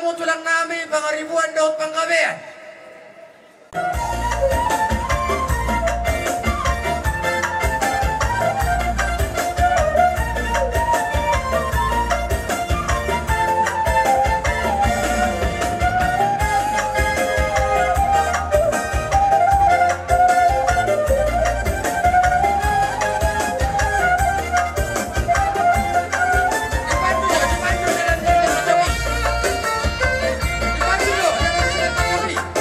mo tulang namin pangaribuan daw panggabihan. Depan dulu, jangan silaturahmi.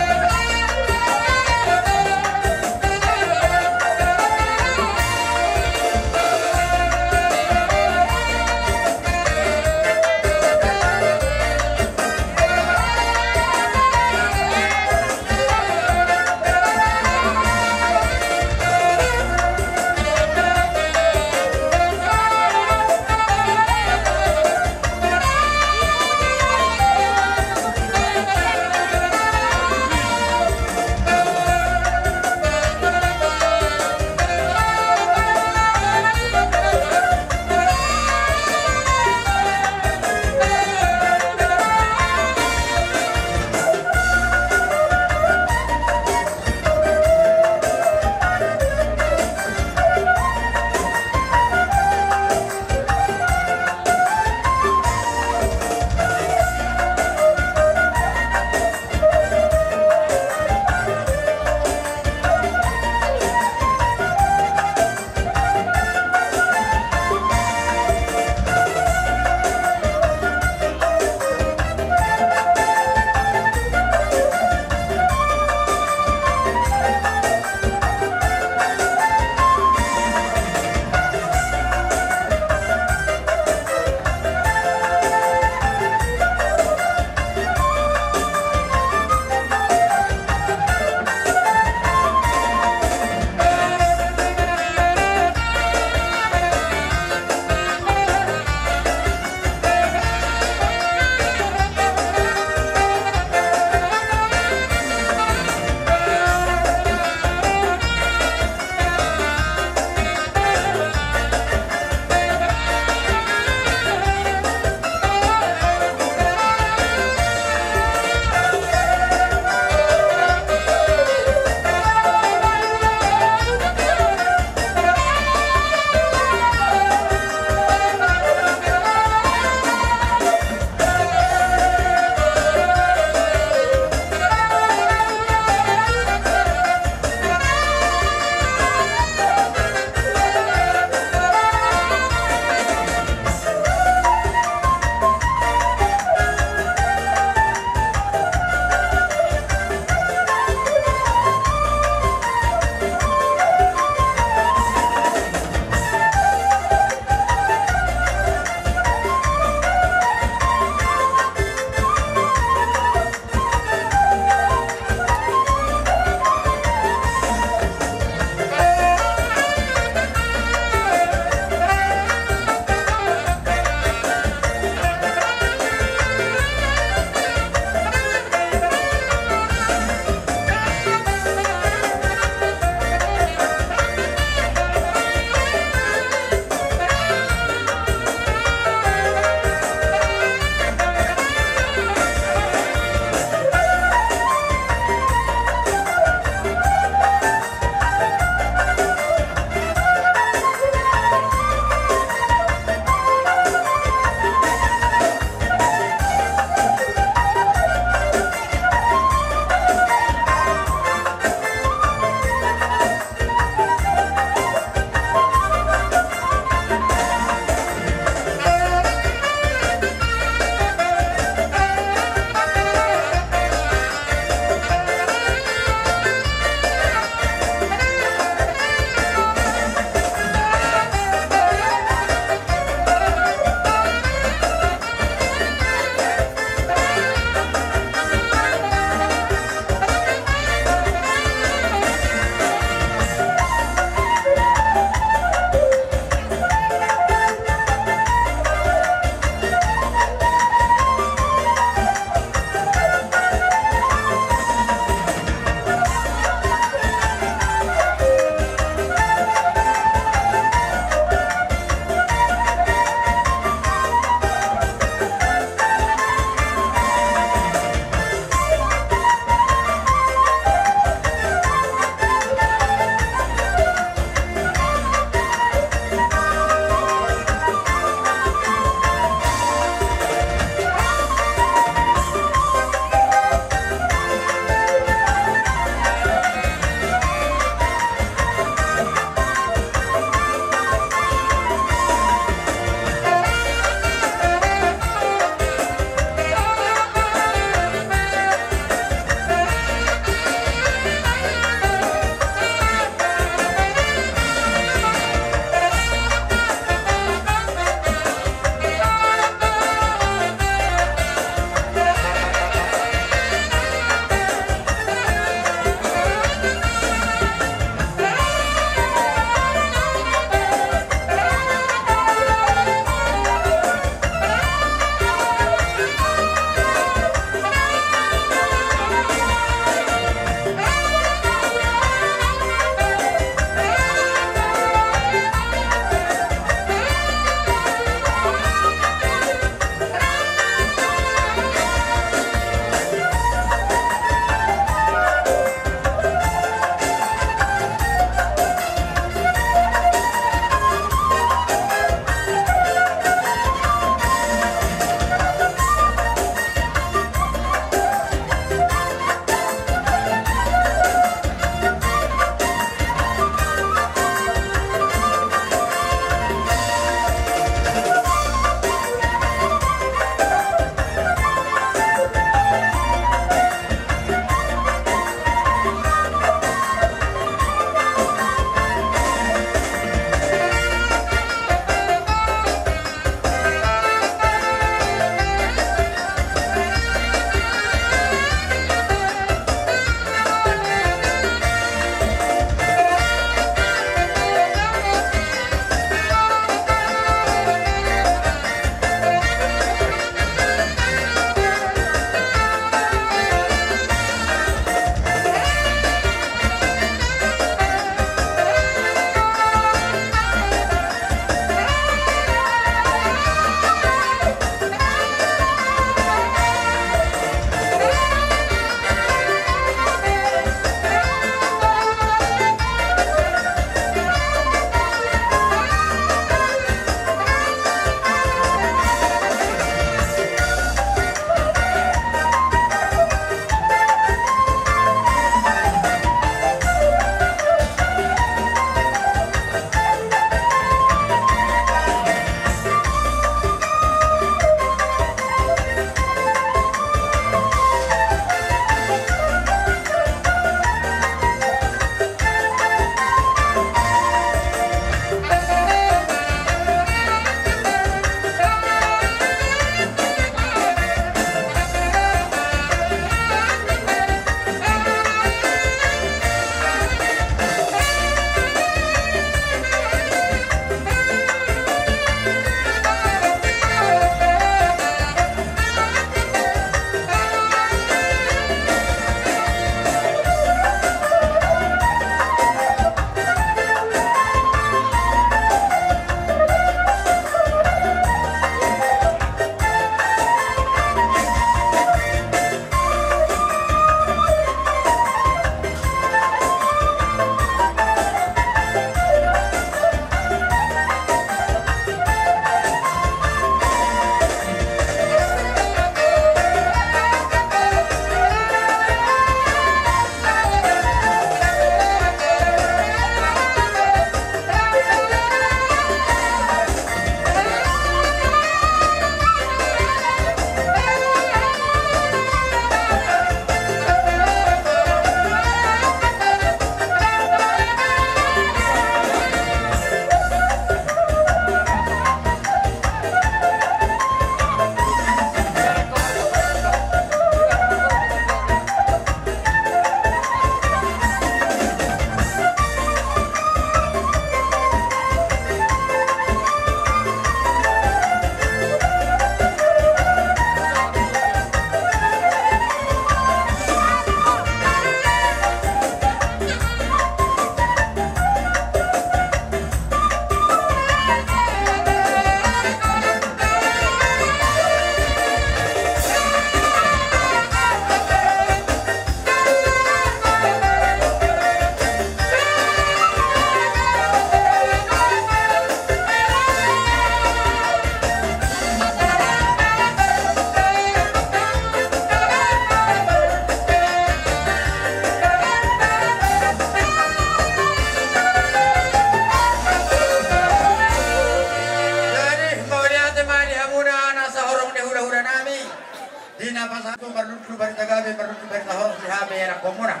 kami anak komuna.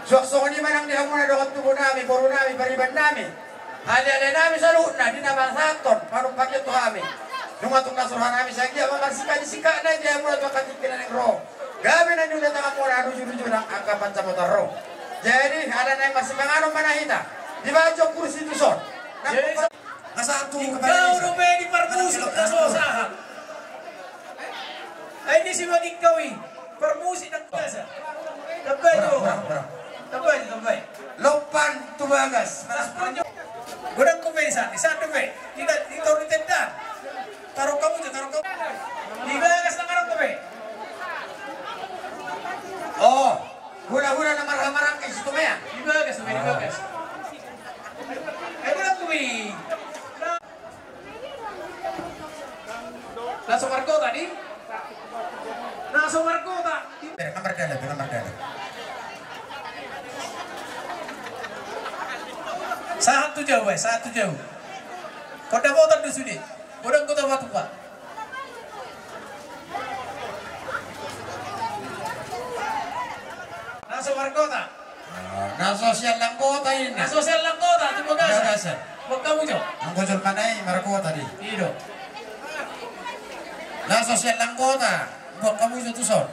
Suak-suak ni manang dia muna dokot tubuh nami, boru nami, bariban nami. Hali-hali nami sa luhut na, di naman saton, parang pagyo to kami. Nung atong kasuruhan nami sa kaya, magsika-sika na, dia muna ito katikilan ng roh. Gabi na nyo na nga muna, rujo-rujo ng angkapan sa motor roh. Jadi, ada na yung masimanganong manahita. Di ba, Jok kursi itu son? Nasa atong Ikaw nube di permusik na sosahan. Ay di si ikaw eh. Permusik ng kasa. Tabay nyo. Tabay. Lopan tubagas. Gudang kumesa. Isa nube. Dito ritet na. Taruh kamu. Di bagas ng arang nube. Oh, gula-gula na marang-marang kay si Tumaya. Di bagas. Ay gudang nube. Nasa Marco tadi? Nasa Marco tak? Nomor dalam. Satu jauh. Kota motor di sini. Kodang kota batu pak. Nasa Marco tak? Na sosial lang kota ini. Nasa sosial lang kota. Terima kasih. Huwag kamu jo. Ang kujol manay, marako tadi. Iyo. Na sosial lang kota. Huwag kamu itu son.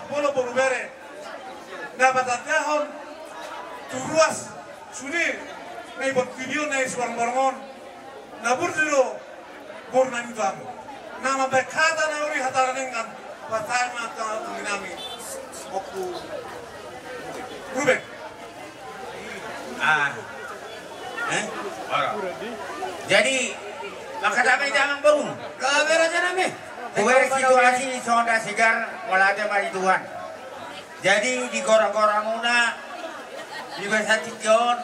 Pulau Borubere, nabatahon, turuas, suni, may video na iswang barngon, naburdiro, bornang ito ako. Na mabekada na uri hataranin kan, patay mata tuminami, oku, Ruben. Jadi, makadamay damang baru. Kamera aja nami. Kuwer situasi sonda sigar wala ada mari Tuhan. Jadi di gorang-gorang muna di Besatijon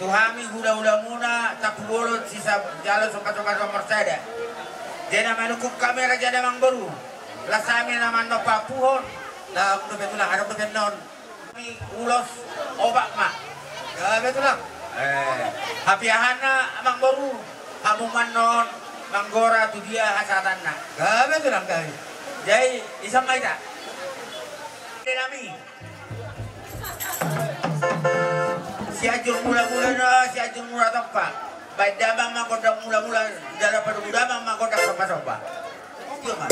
tuhami hula-hula muna tak bolot sisa jalan sokat-sokat Mersada. Jadi manukup kamera jadi mang baru. Lasami naman no papuhon. Na aku betul lah, ada betul non. Kami ulos obak mak. Ya betul lah. Hapiahana mang baru. Hamuman non. Manggora tu dia hasatan nak. Kami tu lang kami. Jadi isamay tak. Nami. Si ajur mula-mula na, si ajur mula tempat. Baik damang mangkodak mula-mula dalam pada damang mangkodak sopa-sopa. Itu mas.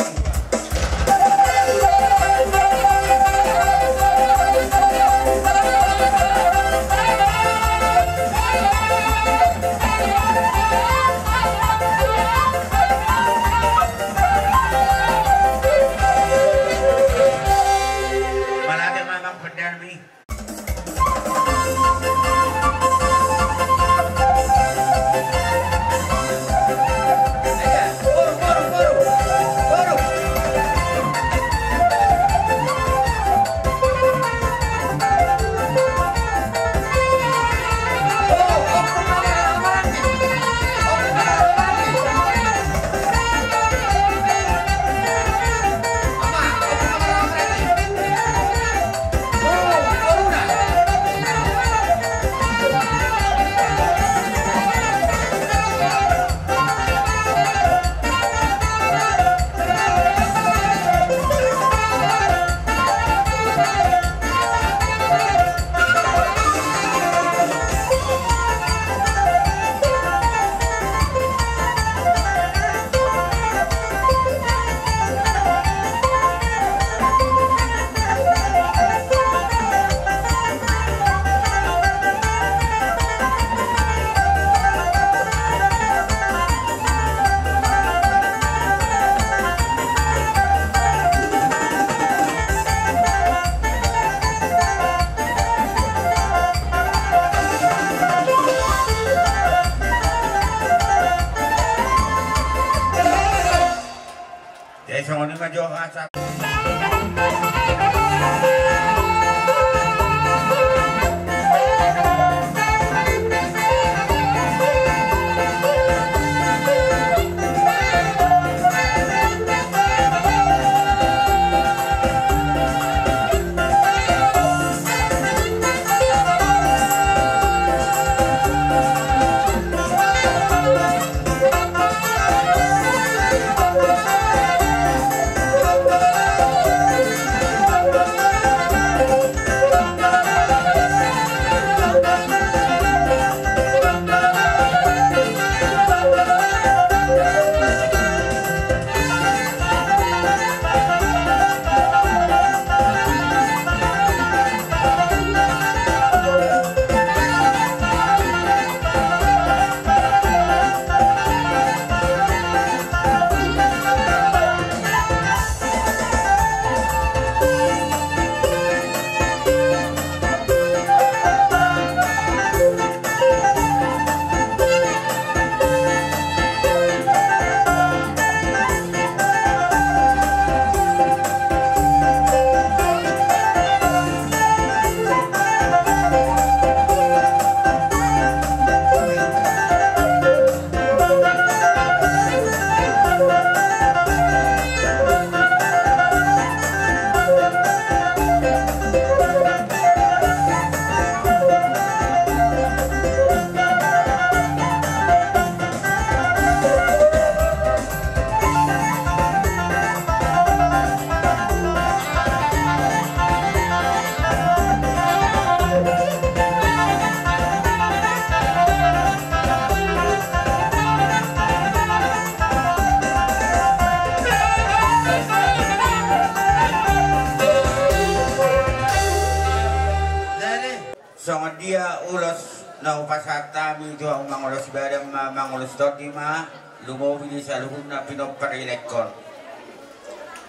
dia ulos na upasata mi itu ang mangulos badam mangulos doti ma lumobi di saluhun na pinoparilekkon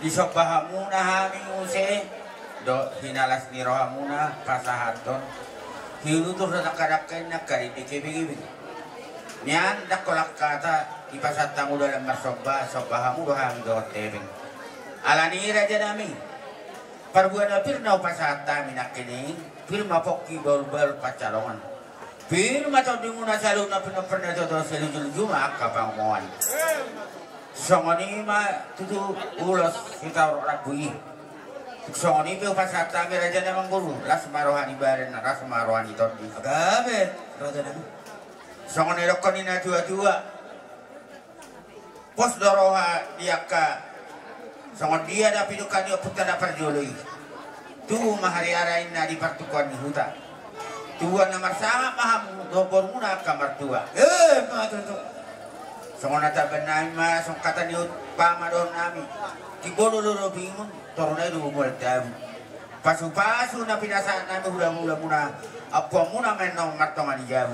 di sobahamuna hami use do hinalas ni rohamuna pasahaton hinutur na nakadakain na karibiki-biki niyan dakolak kata ipasata mo dalam sobahamu dohami do tebing alani raja nami parbuan apir na upasata minakini firma pokki baru-baru pacalongan firma tau di muna salun na pernah toto selujul juma kapanguan songoni ma tutu ulos kita rabui songoni pe upasata mi raja namang guru las marohani baren ras marohani todi agabe raja nam songoni lokoni na dua pos doroha diaka songon dia da pidukan dia putar da perjoloi tu mahari arain na di partukuan di huta tuan nomor sama paham dobor muna kamar tua matutu songon ata benai ma song kata ni pama don nami tibodo do bingun tornai do mul tam pasu na pinasa nami hula muna apa muna menong matongan jam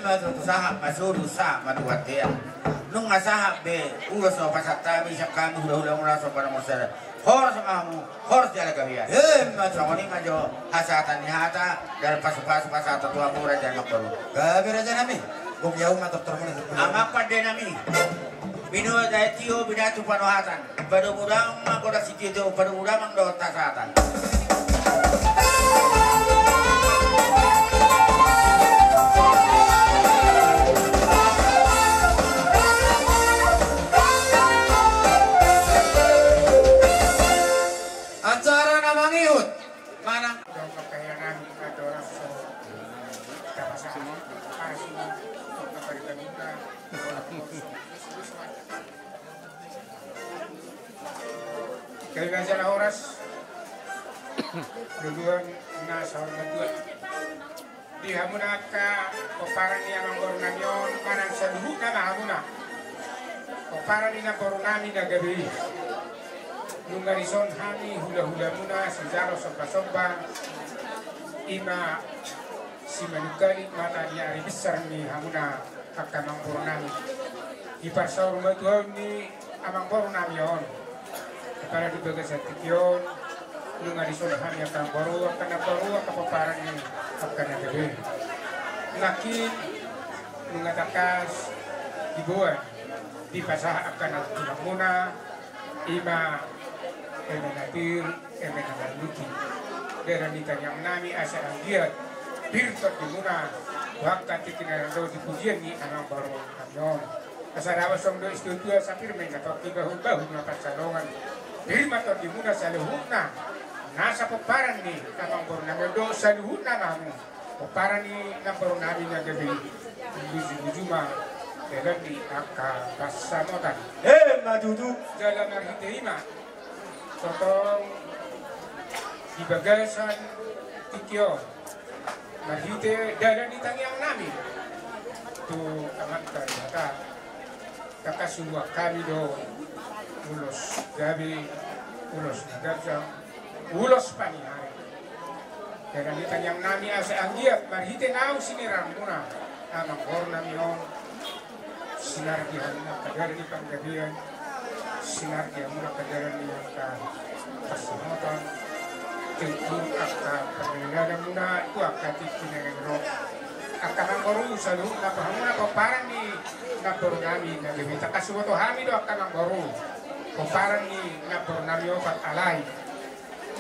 matutu sahab masudu sa matuatea nung ngasahab be ulos no pasata mi sakami hula muna so para mosera hor samamu hor jala kawia songoni majo hasatan ni hata dan pasu-pasu pasata tua mura dan makbaru gabe raja nami gum yau mator termuna amak pade nami binu daitio binatu panohatan pada mudang magoda sitio pada mudang mangdo tasatan Kailan sa oras duluan na sa oras dua di hamuna ka paparan niya ng bornamyon manang sa luhut na mahamuna paparan niya bornami na gabi nung garison hami hula-hula muna si Jaro sopa-sopa ima si manukali mata niya ari besar ni hamuna kakamang bornami ipasawar matuhaw ni amang bornami yon para di bagas atikion nung arison ham yang akan baru kepaparan ini akan ada lakin mengatakas dibuat di pasah akan al muna ima emenatir emenaluki dari yang nami asa angiat birtot di muna waktu tikinarado di pujian ni anang baru kanyon kasarawa song do istutua sapir mengatok bahu napat salongan Birma to di muna sa luhut na nasa paparan ni kamang bornami do sa luhut na namu paparan ni ng bornami na gabi bujuma dalam di akka kasamotan madudu dalam narhitehima totong di bagasan tikyo narhite dalam di tangyang nami tu amat karita kakasuwa kami do ulos gabi, ulos nagabsang, ulos panihari. Kaya ditanyang nami asa anggiat, marhite nao sinirang muna. Amang bornami on, sinargihan na kadar ni panggabihan, sinargihan muna kadar ni kasamotan, tingkul akta pangililanan muna, ito akati pinagagro. Akamang baru sa luhut na pahamuna paparan ni na bornami na gabita. Kasuwato hami do akamang baru. Paparan ni na bornamio pat alay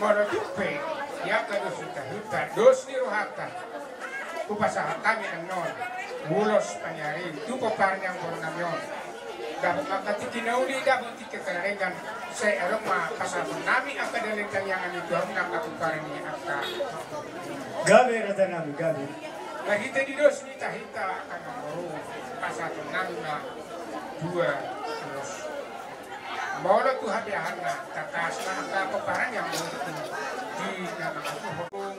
monotupe ya kado sita hita dos ni rohata kupasa kami anon mulos panyari tu paparan yang bornamio dapat makatitinauli dapat tikakarengan saya aroma pasal nami akadalitan yang itu ang paparan ni akta gabe rata nami gabe lahita di dos ni tahita akan baru pasal nami na dua Molo tu habiahan na takas na ang paparan yang di nama aku hukum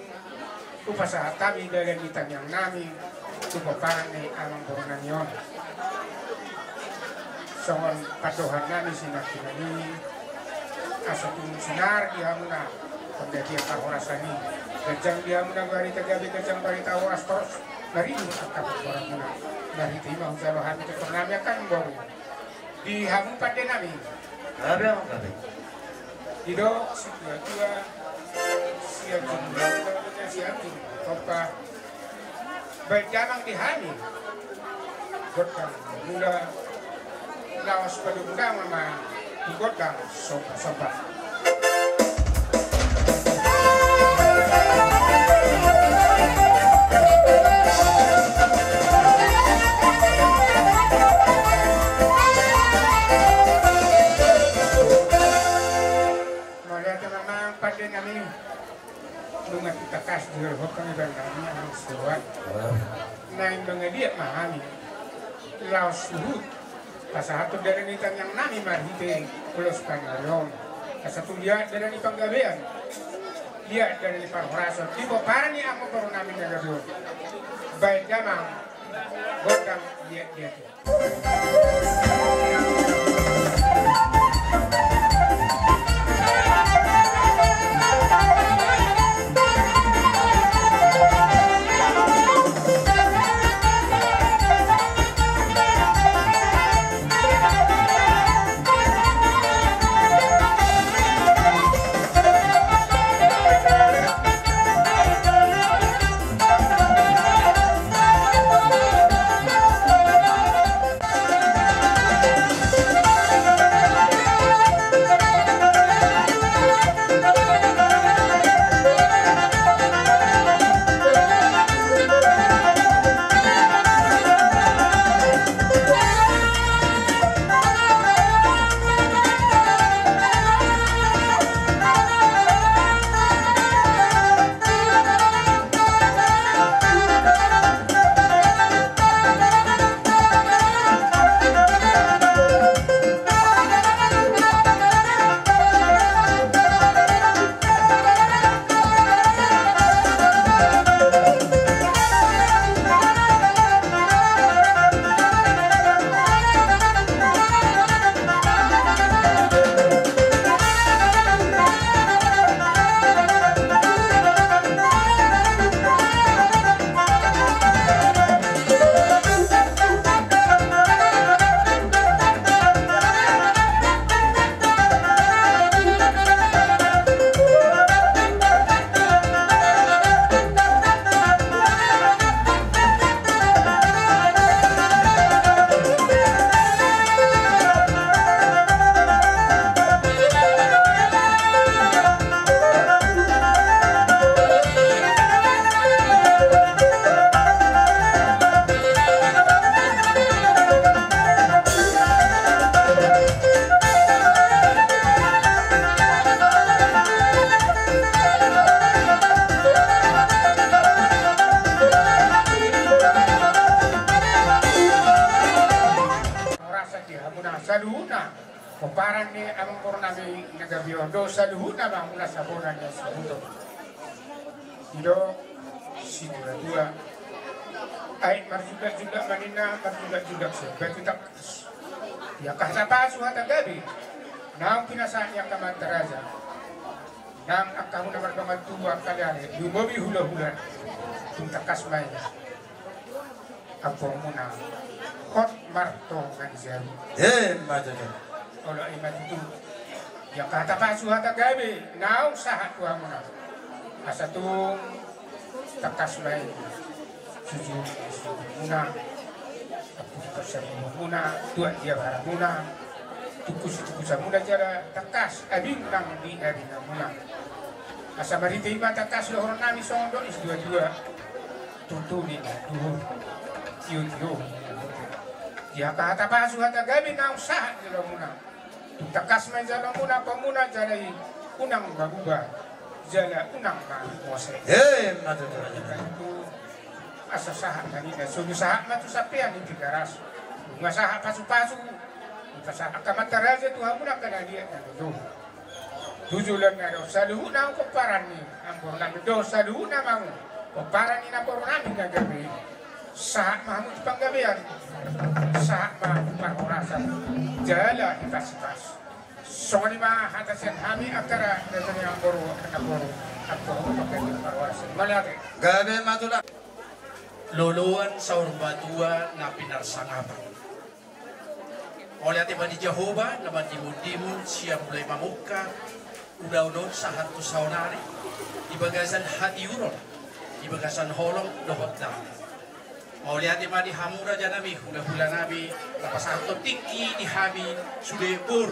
upasa kami dalam ditanyang nami tu paparan ni amang boronan yon songon patuhan nami sinakinani asa tung sinar di hamuna pagdakian kahorasani Kecang dia muna gari tagabi kecang bari tawas terus dari itu akap orang muna dari timah usaha itu pernah kan bau di hamu pada nami. Gabe ang gabe. Ido si tua siap apa baik jamang di hani gotang mula lawas pada udang sama gotang sopa. Pada kami bunga kita kas di rumah kami bernama yang suat. Nain bangediak mahami laos suhut. Pasahatu dari nitan yang nami marhite ulos pangalon. Pasatu dia dari panggabean. Dia dari parhoraso. Tibo parani ako pero namin nagabyo. Baik damang godang dia. Saluhuna paparan ni amang pornami nagabiondo saluhuna bang mula sa bonan niya sa mundo. Ido sigura dua ay marjuda manina marjuda sa betutak ya kahtapasu hata gabi nang pinasaan niya kamantaraza nang akahuna marbangan tuwa kadari yumobi hula-hula tuntakas may apo muna hot marto kanizari Madam. Olo ay matutu yang kata pasu hata gabi naung sahat tuha muna asatung takas may suju muna tapos pasamu muna tuan dia barang muna tukus muna jara takas abing nang di abing muna asa maritima takas lo orang nami sondo is dua tutunin tuhur tiyo ya kata pasu hata gabi naung sahat jala muna takas may jala muna pamuna jala unang baguba jala unang mose Madam. itu asa sahat kanina sugu sahat matu sapian di garas masaha pasu-pasu pasaha kamataraja tuha muna kana dia do tujulan na do saluhuna ko parani ang pornan do saluhuna mang ko parani na pornan na gabi sahat mahmud panggabian sahat mahmud pangurasan jala ipasipas soni ma hatasan hami akara na ang boro na boro Ako pakai perwasan. Malaki. Gabe matula. Luluan sa urbatua na pinarsangapan. Oleh ati ba di Jehovah na madimu-dimu siya mulai mamuka udaw-udaw sa hatu saunari di bagasan hati uron di bagasan holong dohot na. Oleh ati ba di hamura janami hula-hula nabi lapas harto tiki di hami sudebur.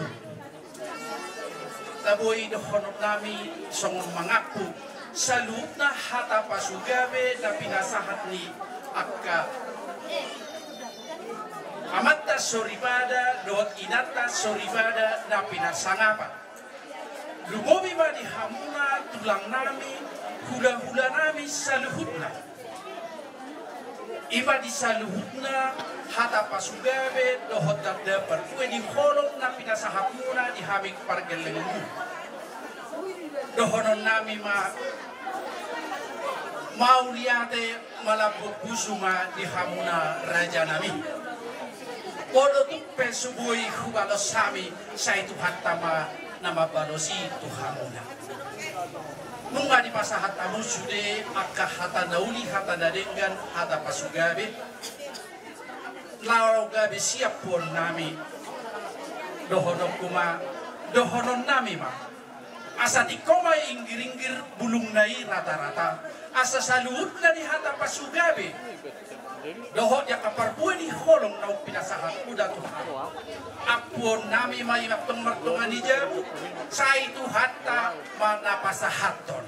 Taboy dohonot nami song mengaku salut na hata pasugabe na pinasahat ni akka amata soribada dohot inata soribada na pinasangapa lumobi ba di hamuna tulang nami hula-hula nami saluhutna iba di saluhutna hata pasugabe dohot dadda perkue di holong na pinasahapuna di hamik pargelengmu dohonon nami mau liate malabut busuma di hamuna raja nami podo tupe subui hubalo sami sa itu hatama nama balosi tu hamuna munga di pasa hatamu sude akka hata nauli hata dadengan hata pasugabe lau gabe siap pun nami dohonon kuma dohonon nami asa di koma inggir-inggir bulung nai rata-rata asa salut na di hata pasugabe dohot ya kaparpue di holong nau pinasahat udah Tuhan apun nami mai martung-martungan di jamu sa itu hatta manapasahaton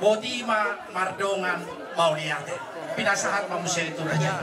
boti mardongan mau liate pinasahat manusia itu raja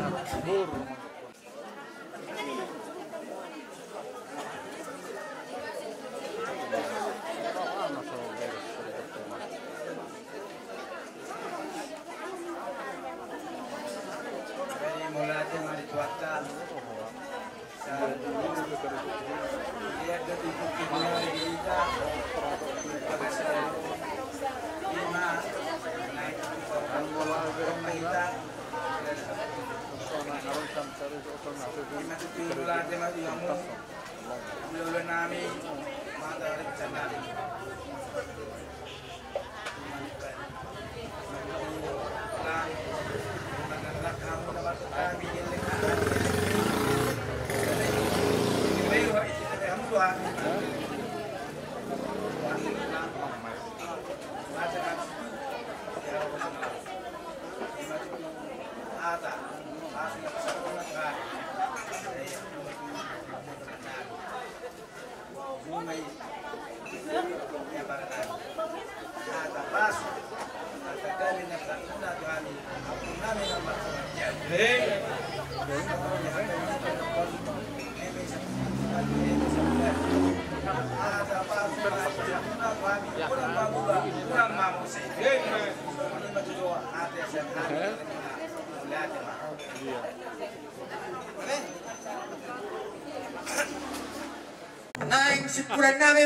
Naing sipuran nami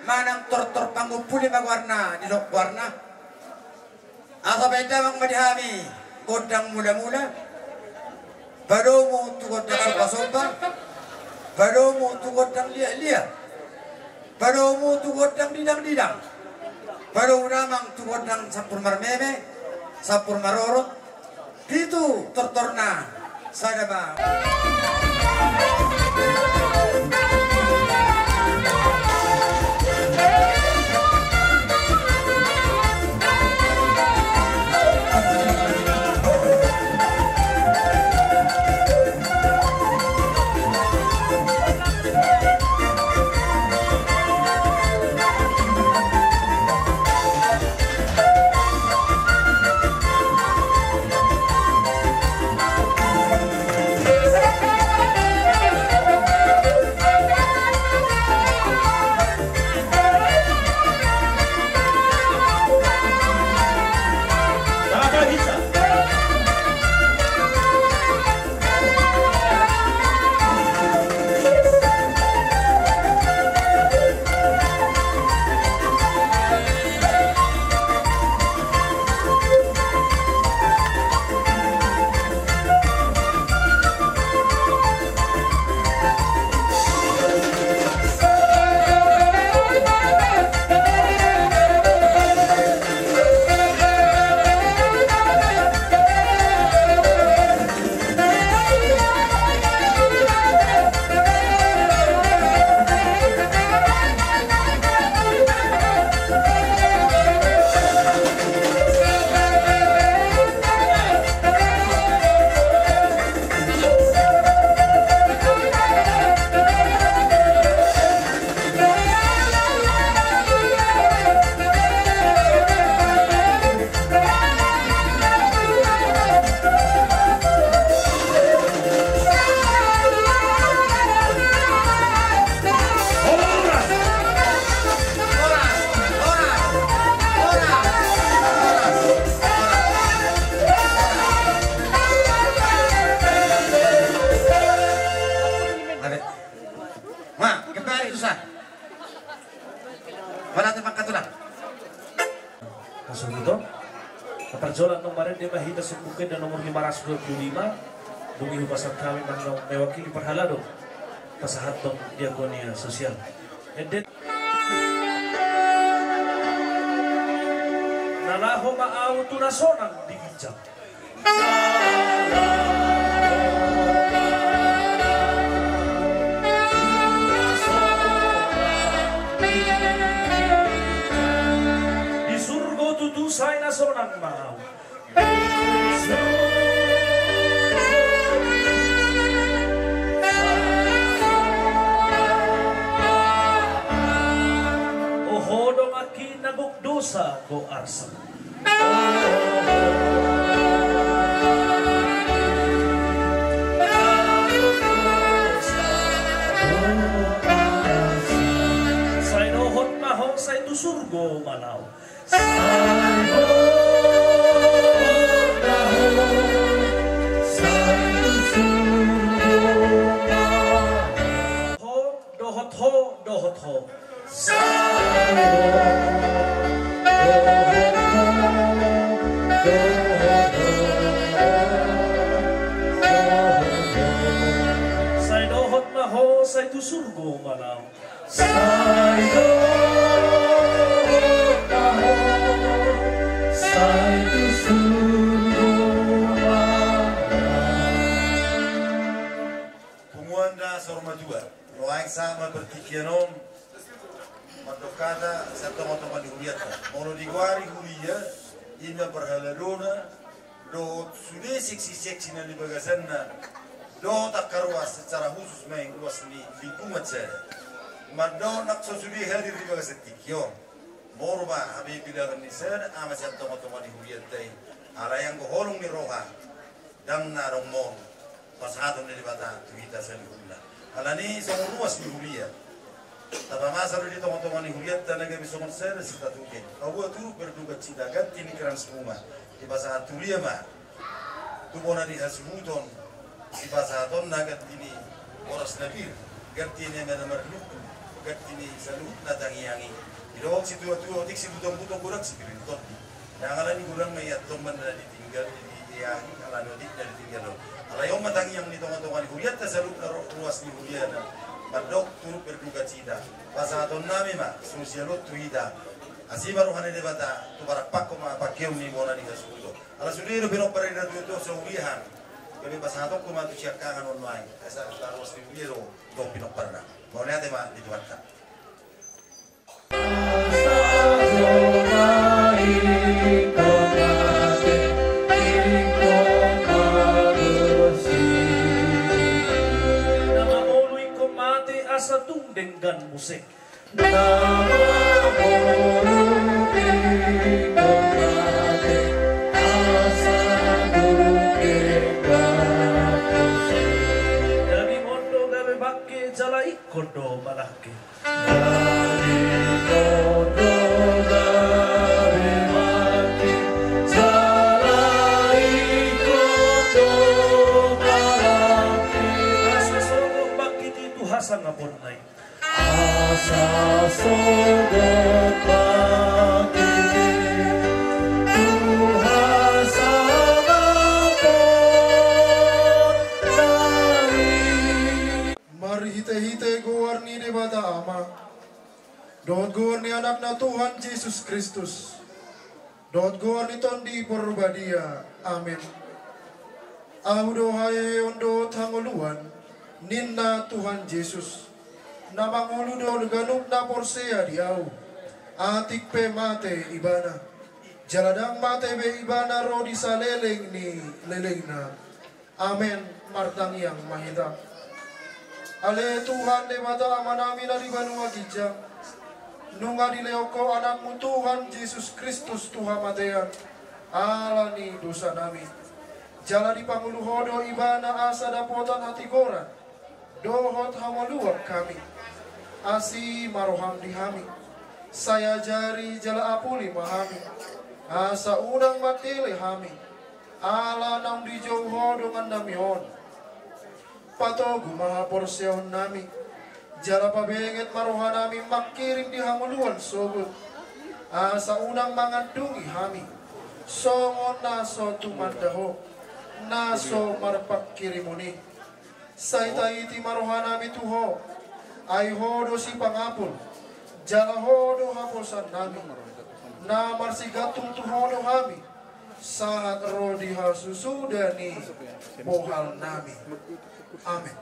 manang tor-tor panggupuli magwarna di lok warna asa beda mang madihami godang mula-mula badomo tu godang sopa-sopa badomo tu godang lia-lia badomo tu godang didang-didang badomo namang tu godang sapur marmeme sapur marorot itu tor-torna sadaba. Thank you. Resik Bukit dan nomor 525 Dungi Hupasan kami mewakili perhalado pasahaton diakonia sosial. Edet nalaho maaw tunasonang digijak. Di surga tutusay na sonang maaw. Ohodong aki nagukdosa ko arsa. Say nohot maho say tusurgo malaw. Dohot ho. Say dohot na ho, say tu surgo malaw. Say dohot na ho, say tu surgo malaw. Pumuanda sorma dua. Roaing sama bertikianom madokada sa toma-toma di Huriata. Mono di guari Huria, ina berhaladona, do sudah seksi-seksi na di bagasanna, do tak karuas secara khusus main luas di lingkungan saya. Mado nak sesudi hadir di bagasan tikio. Mono ba habis bilangan ni sana, ama sa toma-toma di Huriata. Ala yang goholong ni roha, dang narong mon, pasahadon ni bata tuita sa lihula. Alani sa luas ni Huria. Tapa masa di teman-teman ni Huria tanaga bisa konser sita tuken. Abu tu berduga cita ganti ni keran semua. Di bahasa Huria mah. Tu bona di hasmuton. Di bahasa ton naga ini oras nabir. Ganti ni mana merluk. Ganti ni salut natangi yangi. Di dawak situ dik si butong-butong kurang spiriton. Yang alani kurang mayat teman dari tinggal di yangi alani dik dari tinggal. Alayong matangi yang ni teman-teman ni Huria salut ruas ni Huria na. Padok turut berduka cita. Pasaton nami ma sosialot tuida. Asih baru hane debata tu barak pak koma pakeu ni bona ni kasudo. Ala sudiro bino parida tu saulihan. Kami pasaton koma tu ciakangan online. Asa taros ni biro do bino parna. Mau lihat ma di tuanta. Asa tungdenggan musik. Dari mondo gawe bakke jala ikodo balake. Dari mondo gawe bakke jala ikodo balake. Asa sogo bakke itu hasan ngapon nai. Asa sogo bakke itu hasan ngapon nai. Mari hite-hite gowarni debata ama. Dot gowarni anak na Tuhan Yesus Kristus. Dot gowarni tondi porbadia. Amin. Audo hae ondo tangoluan. Ninna Tuhan Yesus. Namangulu do ganuk na porsea diau. Atik pe mate ibana. Jaladang mate be ibana rodi sa leleng ni leleng na. Amen. Martang yang mahita. Ale Tuhan de mata amanami na di banua gija. Nunga di leoko anakmu Tuhan Yesus Kristus Tuhan matean. Alani dosa nami. Jala di panguluhodo ibana asa dapotan hati goran. Dohot hamaluak kami. Asi maroham dihami. Saya jari jala apuli mahami. Asa unang matili hami. Ala nam di jauho dengan namion. Patogu maha porseon nami. Jala pabenget marohan nami makirim di hamuluan sogut. Asa unang mangandungi hami. songon naso tumandaho naso marpak kirimuni saita iti marohanami tuho ay hodo si pangapun jala hodo haposan nami na marsigatung tuhodo hami saat rodi hasusudani bohal nami amin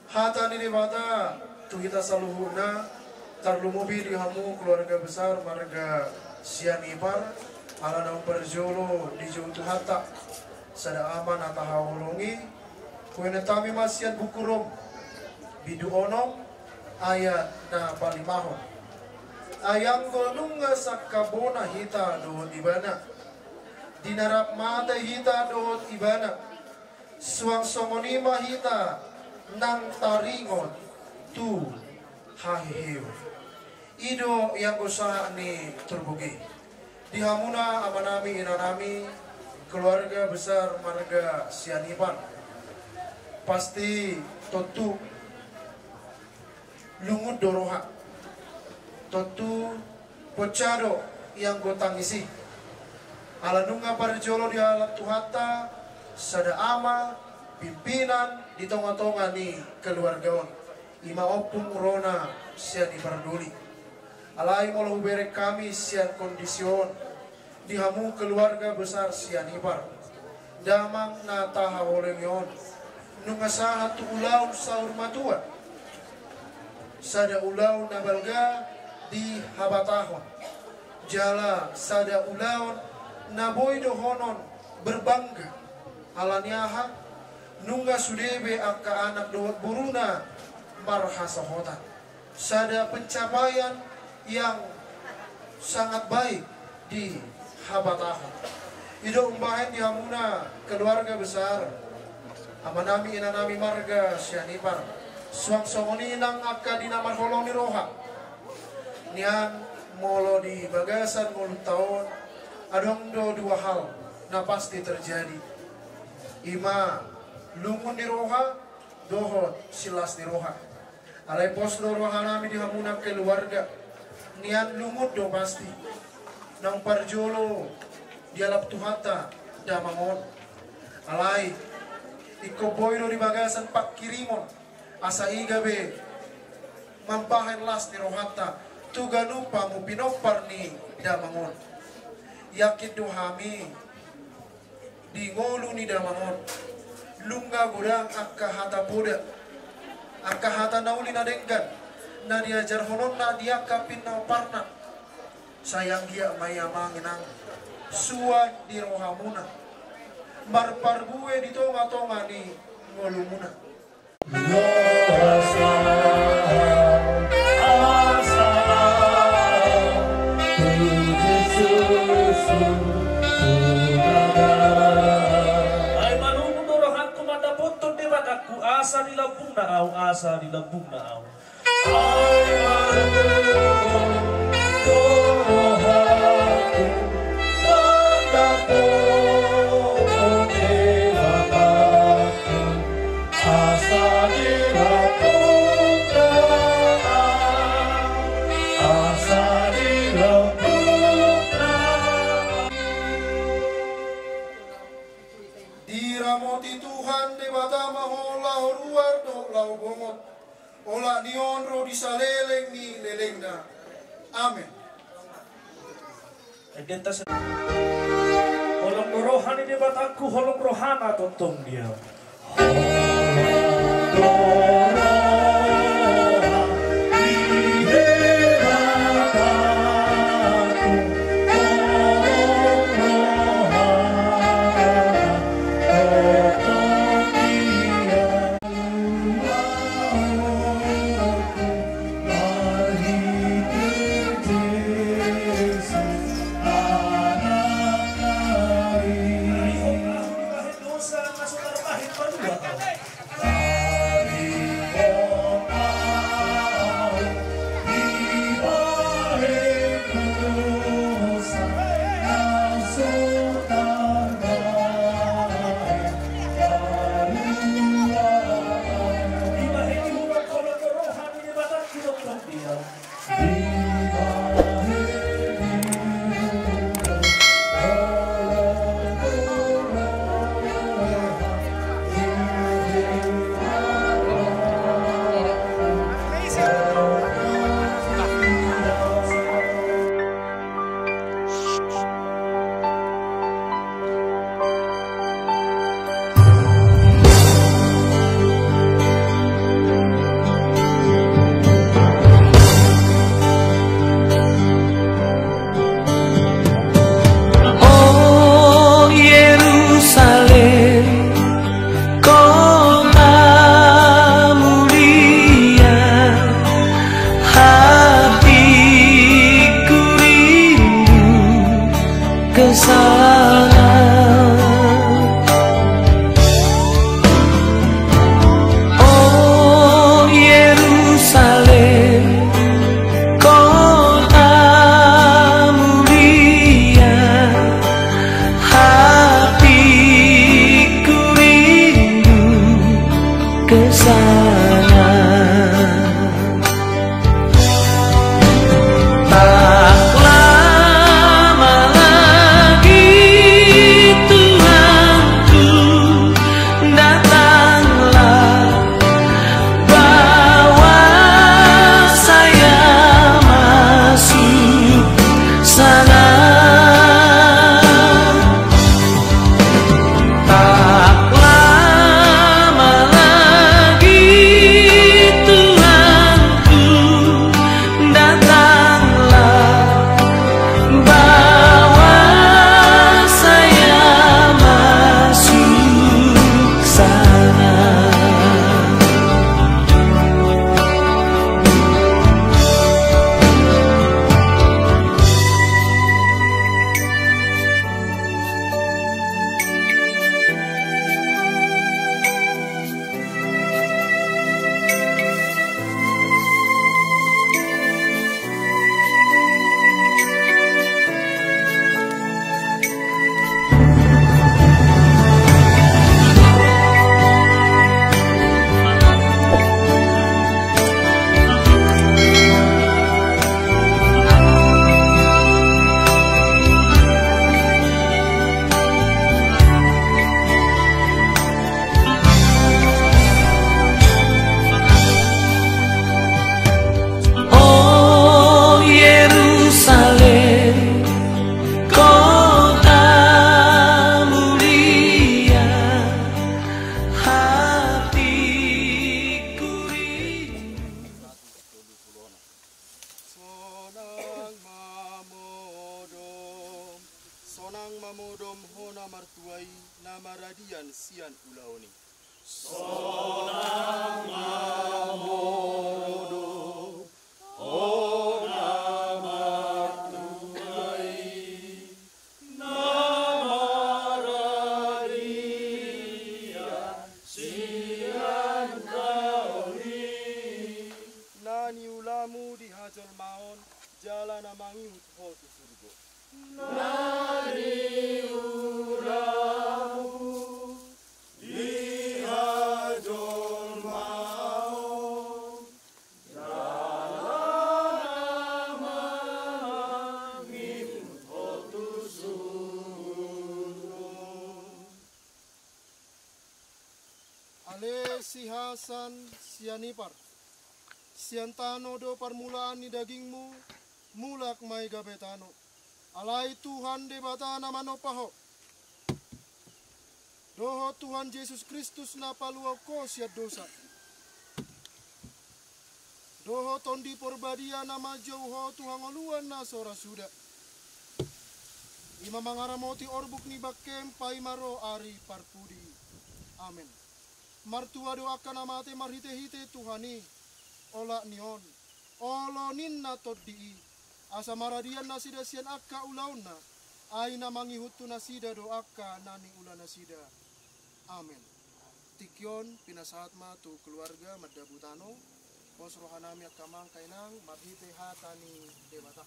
hata ni bata tuhita saluhuna tarlumubi di hamu keluarga besar marga Sianipar ala nang perjolo di juntu hata sada aman ata hawulungi kuena tami masian bukurom bidu onom ayat na palimahon ayang golunga sakabona hita dohot ibana dinarap mata hita dohot ibana suang songonima hita nang taringon tu hahihiu ido yang usaha ni terbugi dihamuna amanami inanami keluarga besar marga Sianipan pasti totu lungut doroha totu pocado yang gotangisi alanunga parjolo di alat tuhata sada ama pimpinan di tonga-tonga ni keluargaon ima opung rona sian iparduli alai molahu berek kami sian kondision dihamu keluarga besar sian ipar damang nata hawolengion nungasaha tu ulau saur matua sada ulau nabalga di habatahon jala sada ulau naboy dohonon berbangga alaniaha nunga sudebe akka anak dohot buruna marhasahotan sada pencapaian yang sangat baik di habatahon ido umbahen di hamuna keluarga besar amanami inanami marga Sianipar suang songoni nang akka dinamar holong ni roha nian molo di bagasan mulu tahun adong do dua hal na pasti terjadi ima lungun di roha dohot silas di roha alai pos do roha nami di hamuna keluarga nian lumut do pasti nang parjolo dialap tuhata damangon alai iko boyro di bagasan pak kirimon asa igabe mampahen las di rohata tuganupa mu pinopar ni damangon yakin dohami di ngolu ni damangon lungga gudang akka hata puda akka hata nauli na denggan na diajar honon na dia kapin na parna sayang dia mayamangin ang suwan di rohamuna marparbuwe di tonga-tonga ni ngolumuna asa di lambung na au asa di lambung na au diramoti Tuhan debata maholah ruar do lau bongot olah nion ro disaleleng ni lelengna amin identitas holong rohani di bataku holong rohana tontong dia maradian sian ulaoni. Nani ulamu di hajol maon jalan amangi hotu surgo. Ale sihasan sianipar, siantano do permulaan ni dagingmu, mulak mai gabetano. Alai Tuhan de batana manopaho. Doho Tuhan Yesus Kristus na paluau ko siat dosa. Doho tondi porbadia nama jauho Tuhan oluan na sora suda. Ima mangaramoti orbuk ni bakem paimaro ari parpudi. Amin. Martua doakan amate marhite-hite Tuhani. Ola nion. Olo ninna toddi. Asa maradian nasida sian akka ulauna. Aina mangihutu nasida doaka nani ula nasida. Amin. Tikyon pinasahat ma tu keluarga madabutano. Pos rohanami akamang kainang marhite hatani debata.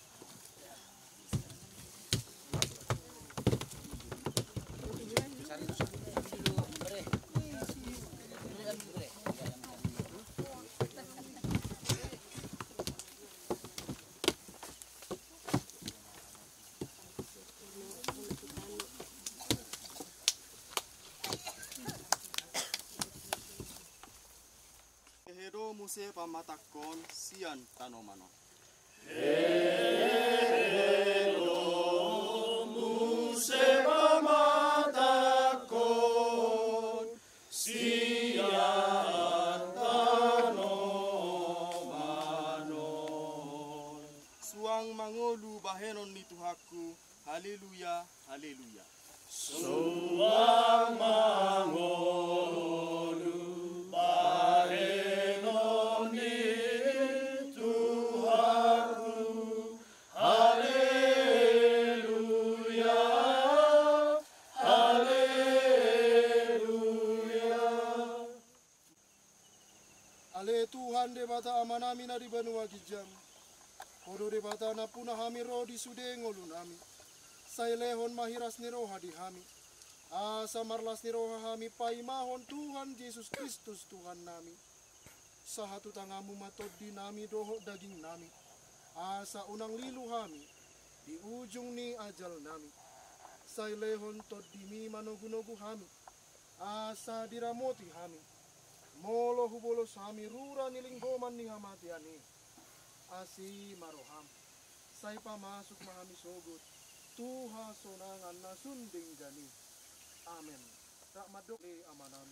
Hedo muse pamatakon sian tanomano. Hedo muse pamatakon sian tanomano. Suang mangolu bahenon ni Tuhaku. Haleluya, haleluya. Suang mangolu bahenon ni Tuhaku. Haleluya, haleluya. Ale Tuhan de bata amanami na di benua gijam. Kodo de bata na punah hami ro di sude ngolun ami. Sailehon mahiras ni roha di hami. Asa marlas ni roha hami paimahon Tuhan Yesus Kristus Tuhan nami. Sahatu tangamu matod di nami doho daging nami. Asa unang lilu hami di ujung ni ajal nami. Sailehon tod di mi manogu-nogu hami. Asa diramoti hami. Molo hubolos hami rura nilinggoman ni hamatiani. Asi maroham. Say pamasok mahami sogot. Tuha sonangan na sunding gani. Amen. Tak madok amanam.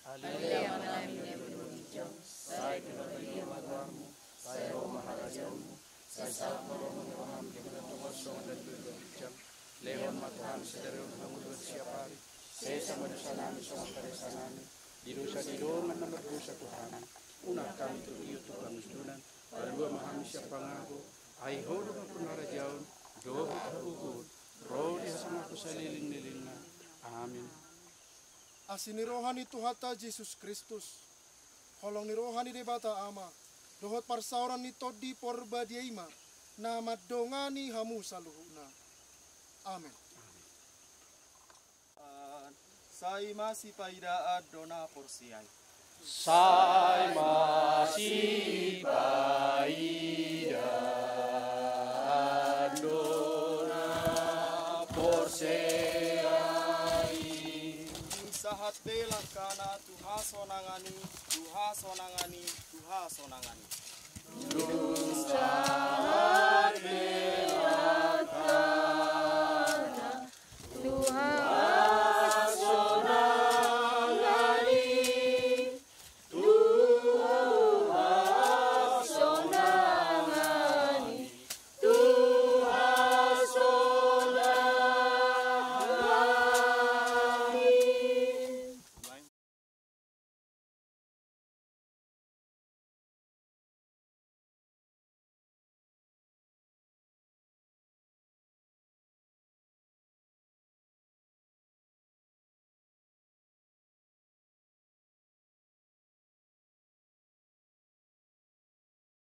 Haleluya amanami ne berujung. Say kebaikan magwamu. Say roh maharajamu. Say sakmo roh maham kemudian tungosong dan berujung. Lehon mataham sederhana mengudur siapari. Say sama dosa nami sama karesa nami. Di dosa di doman nama dosa Tuhan. Unak kami tu iyo tu kami sunan. Alua mahami siapa ngaku. Ai hodo mapun harajaun. Doa ugut. Roh dia sama aku seliling-liling. Amin. Asini rohani Tuhata Yesus Kristus. Holong ni rohani de bata ama. Dohot parsauran ni todi porba dieima. Nama dongani hamu saluhuna. Amin. Sai masih paidaat dona porsiai. Sai masih paidaat dona porsiai. Sahat belak kana Tuha sonangani, Tuha sonangani, Tuha sonangani. Sahat belak kana Tuha